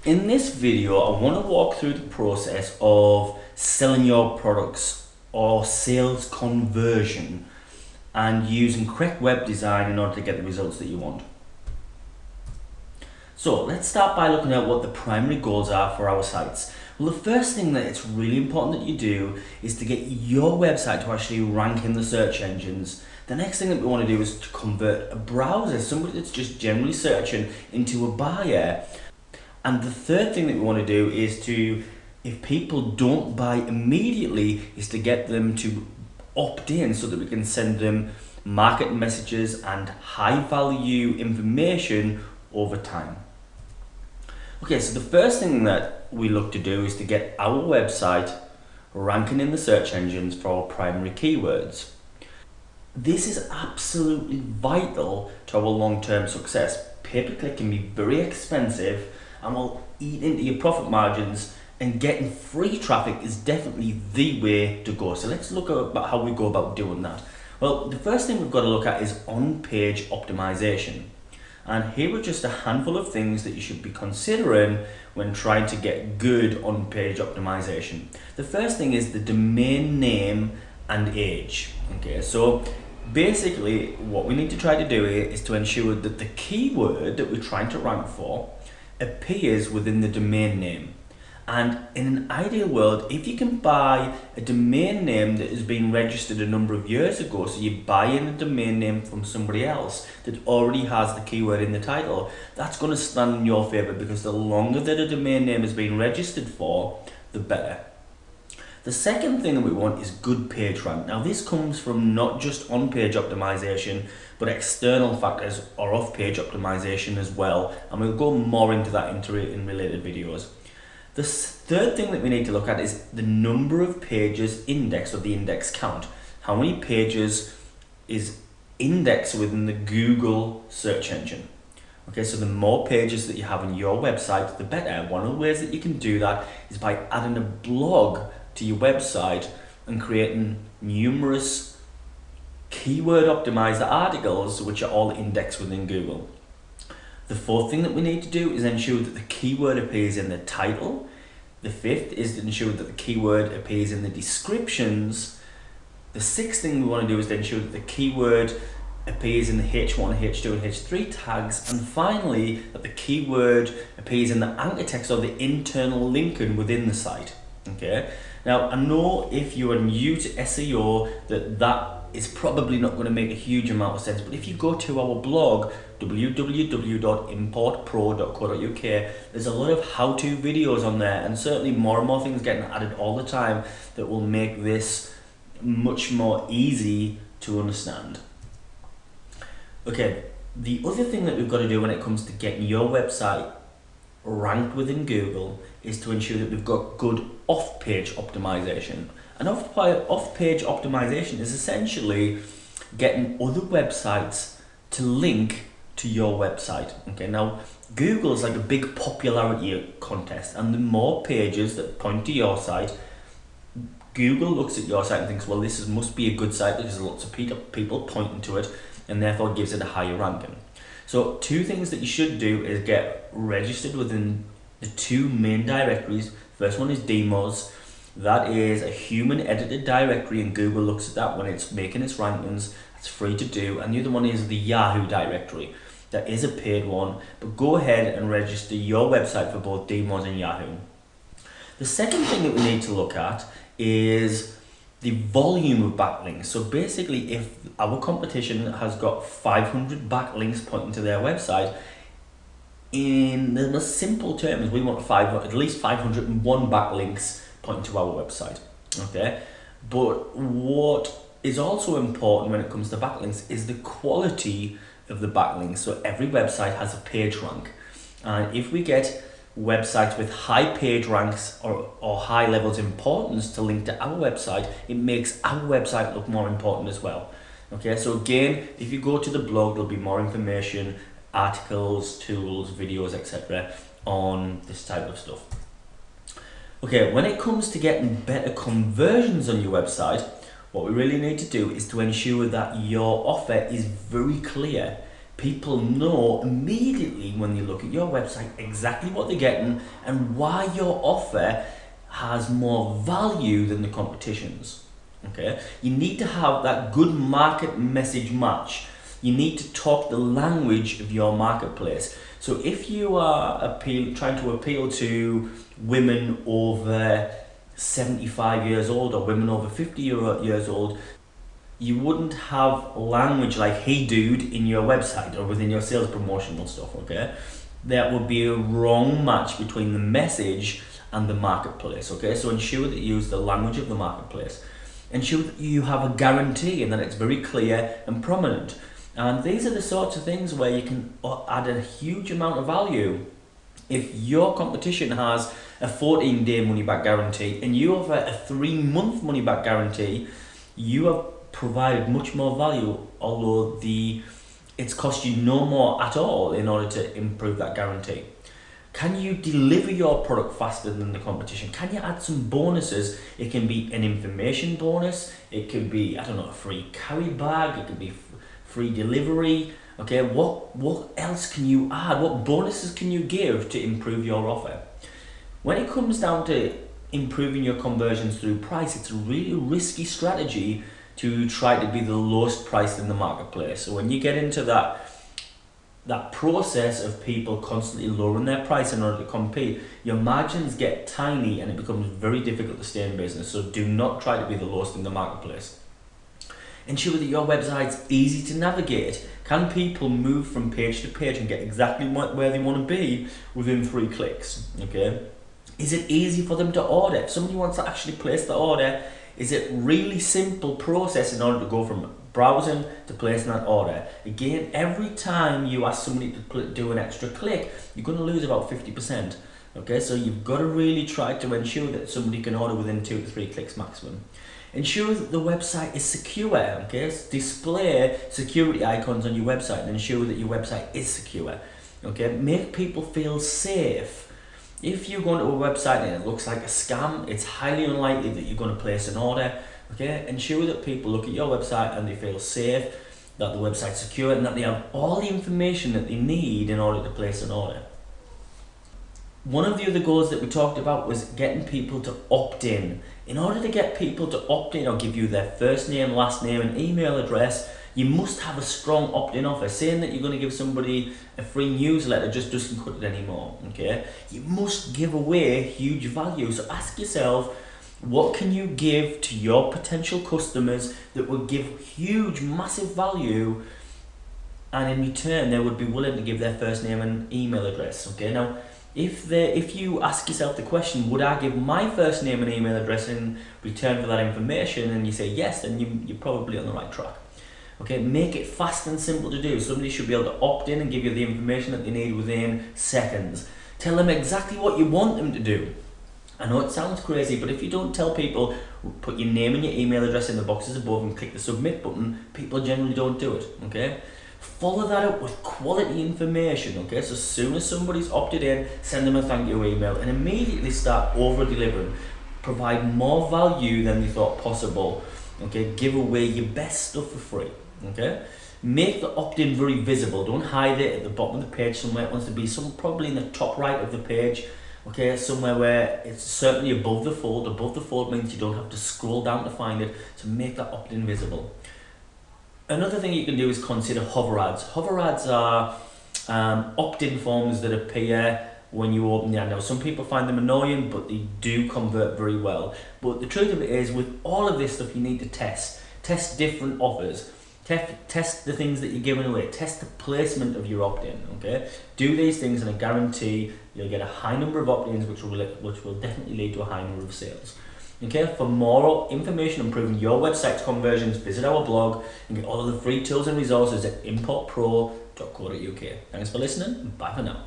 In this video, I want to walk through the process of selling your products or sales conversion and using correct web design in order to get the results that you want. So let's start by looking at what the primary goals are for our sites. Well, the first thing that it's really important that you do is to get your website to actually rank in the search engines. The next thing that we want to do is to convert a browser, somebody that's just generally searching, into a buyer. And the third thing that we want to do is to, if people don't buy immediately, is to get them to opt in so that we can send them marketing messages and high value information over time. Okay, so the first thing that we look to do is to get our website ranking in the search engines for our primary keywords. This is absolutely vital to our long-term success. Pay-per-click can be very expensive and will eat into your profit margins, and getting free traffic is definitely the way to go. So let's look at how we go about doing that. Well, the first thing we've got to look at is on-page optimization. And here are just a handful of things that you should be considering when trying to get good on-page optimization. The first thing is the domain name and age. Okay, so basically what we need to try to do here is to ensure that the keyword that we're trying to rank for appears within the domain name. And in an ideal world, if you can buy a domain name that has been registered a number of years ago, so you buy in a domain name from somebody else that already has the keyword in the title, that's going to stand in your favor, because the longer that a domain name has been registered for, the better. The second thing that we want is good page rank. Now this comes from not just on-page optimization, but external factors or off-page optimization as well. And we'll go more into that in related videos. The third thing that we need to look at is the number of pages indexed, or the index count. How many pages is indexed within the Google search engine? Okay, so the more pages that you have on your website, the better. One of the ways that you can do that is by adding a blog to your website and creating numerous keyword optimized articles which are all indexed within Google. The fourth thing that we need to do is ensure that the keyword appears in the title. The fifth is to ensure that the keyword appears in the descriptions. The sixth thing we want to do is to ensure that the keyword appears in the H1, H2 and H3 tags, and finally that the keyword appears in the anchor text or the internal linking within the site. Okay, now I know if you are new to SEO that is probably not going to make a huge amount of sense, but if you go to our blog www.importpro.co.uk, there's a lot of how-to videos on there, and certainly more and more things getting added all the time that will make this much more easy to understand. Okay, the other thing that we've got to do when it comes to getting your website ranked within Google is to ensure that we've got good off-page optimization. And off-page optimization is essentially getting other websites to link to your website. Okay, now Google is like a big popularity contest, and the more pages that point to your site, Google looks at your site and thinks, well, this must be a good site because there's lots of people pointing to it, and therefore gives it a higher ranking. So two things that you should do is get registered within the two main directories. First one is Demos. That is a human edited directory, and Google looks at that when it's making its rankings. It's free to do. And the other one is the Yahoo directory. That is a paid one, but go ahead and register your website for both Demos and Yahoo. The second thing that we need to look at is the volume of backlinks. So basically, if our competition has got 500 backlinks pointing to their website, in the most simple terms, we want at least 501 backlinks pointing to our website. Okay, but what is also important when it comes to backlinks is the quality of the backlinks. So every website has a page rank, and if we get websites with high page ranks or high levels of importance to link to our website, it makes our website look more important as well. Okay, so again, if you go to the blog, there'll be more information, articles, tools, videos, etc. on this type of stuff. Okay, when it comes to getting better conversions on your website, what we really need to do is to ensure that your offer is very clear. People know immediately when they look at your website exactly what they're getting and why your offer has more value than the competition's. Okay, you need to have that good market message match. You need to talk the language of your marketplace. So if you are trying to appeal to women over 75 years old or women over 50 years old, you wouldn't have language like "hey dude" in your website or within your sales promotional stuff, okay? That would be a wrong match between the message and the marketplace, okay? So ensure that you use the language of the marketplace. Ensure that you have a guarantee and that it's very clear and prominent. And these are the sorts of things where you can add a huge amount of value. If your competition has a 14-day money-back guarantee and you offer a 3-month money-back guarantee, you have provided much more value, although it's cost you no more at all in order to improve that guarantee. Can you deliver your product faster than the competition? Can you add some bonuses? It can be an information bonus, it could be, I don't know, a free carry bag, it could be free delivery. Okay, what else can you add? What bonuses can you give to improve your offer? When it comes down to improving your conversions through price, it's a really risky strategy to try to be the lowest price in the marketplace. So when you get into that process of people constantly lowering their price in order to compete, your margins get tiny and it becomes very difficult to stay in business. So do not try to be the lowest in the marketplace. Ensure that your website's easy to navigate. Can people move from page to page and get exactly where they want to be within 3 clicks? Okay. Is it easy for them to order? If somebody wants to actually place the order, is it really simple process in order to go from browsing to placing that order? Again, every time you ask somebody to do an extra click, you're going to lose about 50%. Okay, so you've got to really try to ensure that somebody can order within 2 to 3 clicks maximum. Ensure that the website is secure. Okay, display security icons on your website and ensure that your website is secure. Okay, make people feel safe. If you go into a website and it looks like a scam, it's highly unlikely that you're going to place an order. Okay, ensure that people look at your website and they feel safe, that the website's secure, and that they have all the information that they need in order to place an order. One of the other goals that we talked about was getting people to opt in. In order to get people to opt in or give you their first name, last name and email address, you must have a strong opt-in offer. Saying that you're going to give somebody a free newsletter just doesn't cut it anymore, okay? You must give away huge value. So ask yourself, what can you give to your potential customers that would give huge, massive value, and in return they would be willing to give their first name and email address, okay? Now, if you ask yourself the question, would I give my first name and email address in return for that information, and you say yes, then you're probably on the right track. Okay, make it fast and simple to do. Somebody should be able to opt in and give you the information that they need within seconds. Tell them exactly what you want them to do. I know it sounds crazy, but if you don't tell people, put your name and your email address in the boxes above and click the submit button, people generally don't do it, okay? Follow that up with quality information, okay? So as soon as somebody's opted in, send them a thank you email and immediately start over-delivering. Provide more value than you thought possible, okay? Give away your best stuff for free, okay? Make the opt-in very visible. Don't hide it at the bottom of the page somewhere. It wants to be probably in the top right of the page, okay? Somewhere where it's certainly above the fold. Above the fold means you don't have to scroll down to find it, so make that opt-in visible. Another thing you can do is consider hover ads. Hover ads are opt-in forms that appear when you open the ad. Now, some people find them annoying, but they do convert very well. But the truth of it is, with all of this stuff, you need to test. Test different offers. Test the things that you're giving away. Test the placement of your opt-in, okay? Do these things and I guarantee you'll get a high number of opt-ins, which will definitely lead to a high number of sales. Okay, for more information on improving your website's conversions, visit our blog and get all of the free tools and resources at importpro.co.uk. Thanks for listening and bye for now.